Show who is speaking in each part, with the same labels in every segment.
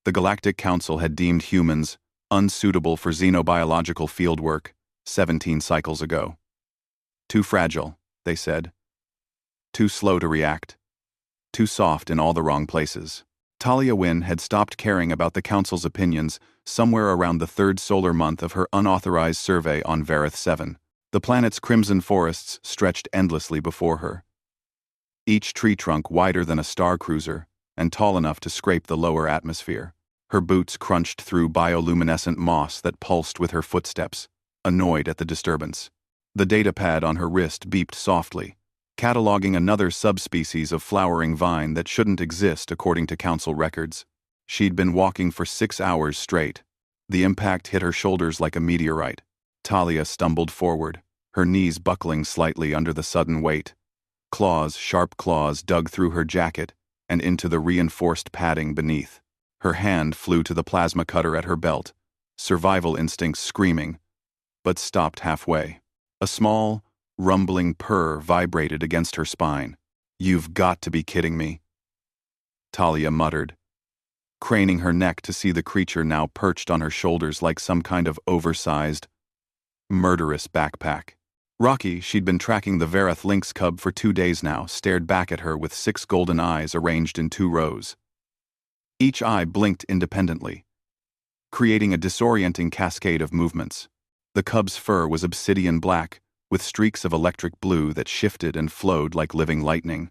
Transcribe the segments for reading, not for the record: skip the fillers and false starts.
Speaker 1: The Galactic Council had deemed humans unsuitable for xenobiological fieldwork 17 cycles ago. Too fragile, they said. Too slow to react. Too soft in all the wrong places. Talia Wynn had stopped caring about the Council's opinions somewhere around the third solar month of her unauthorized survey on Vareth 7. The planet's crimson forests stretched endlessly before her. Each tree trunk wider than a star cruiser and tall enough to scrape the lower atmosphere. Her boots crunched through bioluminescent moss that pulsed with her footsteps, annoyed at the disturbance. The datapad on her wrist beeped softly, cataloging another subspecies of flowering vine that shouldn't exist according to Council records. She'd been walking for 6 hours straight. The impact hit her shoulders like a meteorite. Talia stumbled forward, her knees buckling slightly under the sudden weight. Sharp claws dug through her jacket and into the reinforced padding beneath. Her hand flew to the plasma cutter at her belt, survival instincts screaming, but stopped halfway. A small, rumbling purr vibrated against her spine. "You've got to be kidding me," Talia muttered, craning her neck to see the creature now perched on her shoulders like some kind of oversized, murderous backpack. Rocky, she'd been tracking the Vareth lynx cub for 2 days now, stared back at her with 6 golden eyes arranged in 2 rows. Each eye blinked independently, creating a disorienting cascade of movements. The cub's fur was obsidian black, with streaks of electric blue that shifted and flowed like living lightning.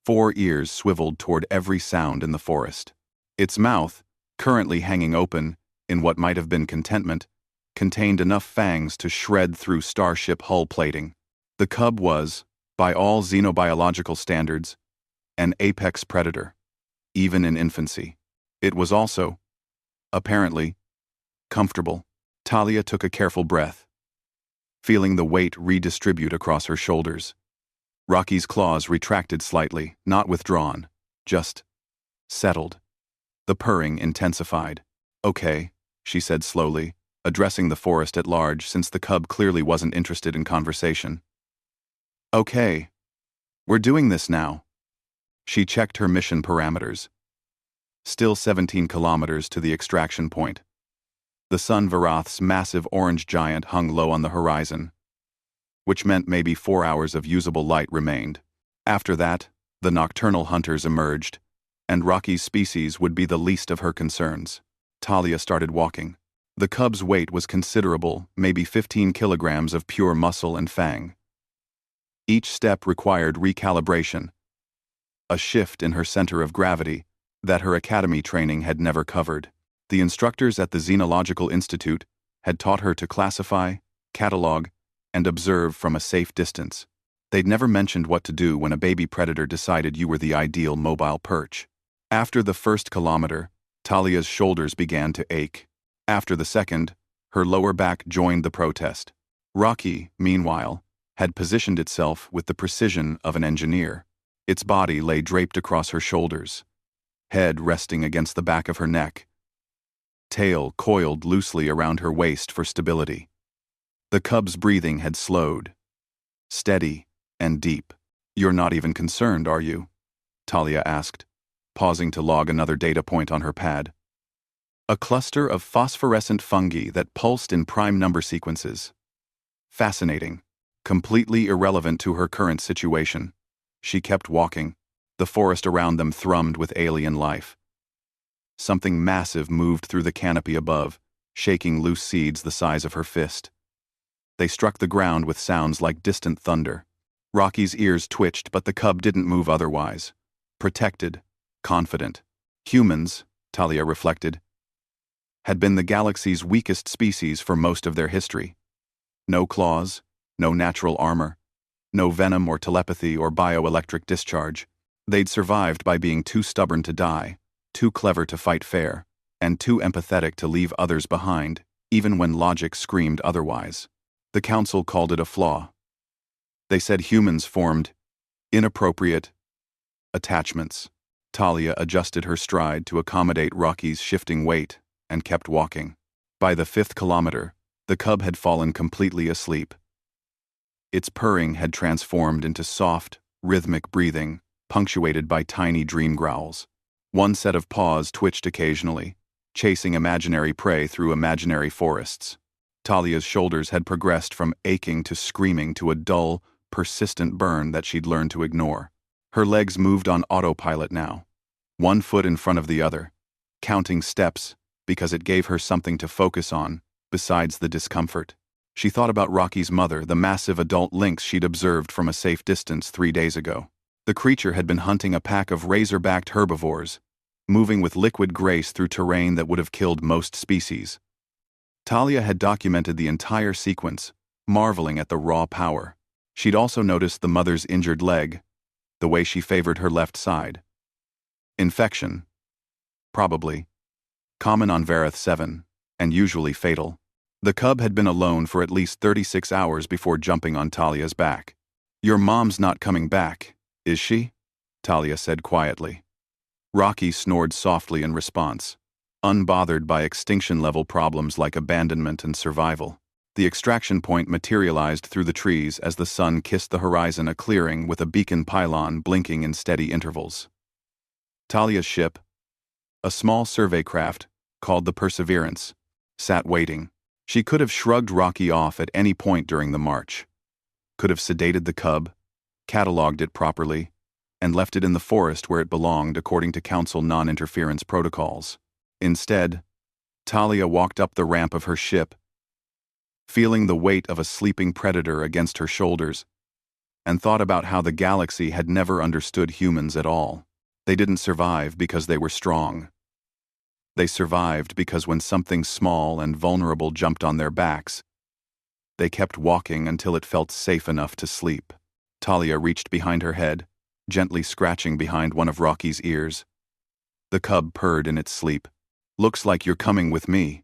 Speaker 1: 4 ears swiveled toward every sound in the forest. Its mouth, currently hanging open in what might have been contentment, contained enough fangs to shred through starship hull plating. The cub was, by all xenobiological standards, an apex predator, even in infancy. It was also, apparently, comfortable. Talia took a careful breath, feeling the weight redistribute across her shoulders. Rocky's claws retracted slightly, not withdrawn, just settled. The purring intensified. "Okay," she said slowly, addressing the forest at large since the cub clearly wasn't interested in conversation. "Okay. We're doing this now." She checked her mission parameters. Still 17 kilometers to the extraction point. The sun Varath's massive orange giant hung low on the horizon, which meant maybe 4 hours of usable light remained. After that, the nocturnal hunters emerged, and Rocky's species would be the least of her concerns. Talia started walking. The cub's weight was considerable, maybe 15 kilograms of pure muscle and fang. Each step required recalibration, a shift in her center of gravity that her academy training had never covered. The instructors at the Xenological Institute had taught her to classify, catalog, and observe from a safe distance. They'd never mentioned what to do when a baby predator decided you were the ideal mobile perch. After the first kilometer, Talia's shoulders began to ache. After the second, her lower back joined the protest. Rocky, meanwhile, had positioned itself with the precision of an engineer. Its body lay draped across her shoulders, head resting against the back of her neck, tail coiled loosely around her waist for stability. The cub's breathing had slowed, steady and deep. "You're not even concerned, are you?" Talia asked, pausing to log another data point on her pad. A cluster of phosphorescent fungi that pulsed in prime number sequences. Fascinating, completely irrelevant to her current situation. She kept walking. The forest around them thrummed with alien life. Something massive moved through the canopy above, shaking loose seeds the size of her fist. They struck the ground with sounds like distant thunder. Rocky's ears twitched, but the cub didn't move otherwise. Protected, confident. Humans, Talia reflected, had been the galaxy's weakest species for most of their history. No claws, no natural armor, no venom or telepathy or bioelectric discharge. They'd survived by being too stubborn to die, too clever to fight fair, and too empathetic to leave others behind, even when logic screamed otherwise. The Council called it a flaw. They said humans formed inappropriate attachments. Talia adjusted her stride to accommodate Rocky's shifting weight and kept walking. By the 5th kilometer, the cub had fallen completely asleep. Its purring had transformed into soft, rhythmic breathing, punctuated by tiny dream growls. One set of paws twitched occasionally, chasing imaginary prey through imaginary forests. Talia's shoulders had progressed from aching to screaming to a dull, persistent burn that she'd learned to ignore. Her legs moved on autopilot now, one foot in front of the other, counting steps because it gave her something to focus on besides the discomfort. She thought about Rocky's mother, the massive adult lynx she'd observed from a safe distance 3 days ago. The creature had been hunting a pack of razor-backed herbivores, moving with liquid grace through terrain that would have killed most species. Talia had documented the entire sequence, marveling at the raw power. She'd also noticed the mother's injured leg, the way she favored her left side. Infection. Probably. Common on Vareth 7, and usually fatal. The cub had been alone for at least 36 hours before jumping on Talia's back. "Your mom's not coming back, is she?" Talia said quietly. Rocky snored softly in response, unbothered by extinction-level problems like abandonment and survival. The extraction point materialized through the trees as the sun kissed the horizon, a clearing with a beacon pylon blinking in steady intervals. Talia's ship, a small survey craft called the Perseverance, sat waiting. She could have shrugged Rocky off at any point during the march, could have sedated the cub, cataloged it properly, and left it in the forest where it belonged according to Council non-interference protocols. Instead, Talia walked up the ramp of her ship, feeling the weight of a sleeping predator against her shoulders, and thought about how the galaxy had never understood humans at all. They didn't survive because they were strong. They survived because when something small and vulnerable jumped on their backs, they kept walking until it felt safe enough to sleep. Talia reached behind her head, gently scratching behind one of Rocky's ears. The cub purred in its sleep. "Looks like you're coming with me,"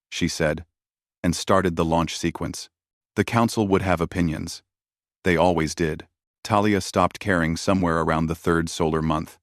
Speaker 1: she said, and started the launch sequence. The council would have opinions. They always did. Talia stopped caring somewhere around the 3rd solar month.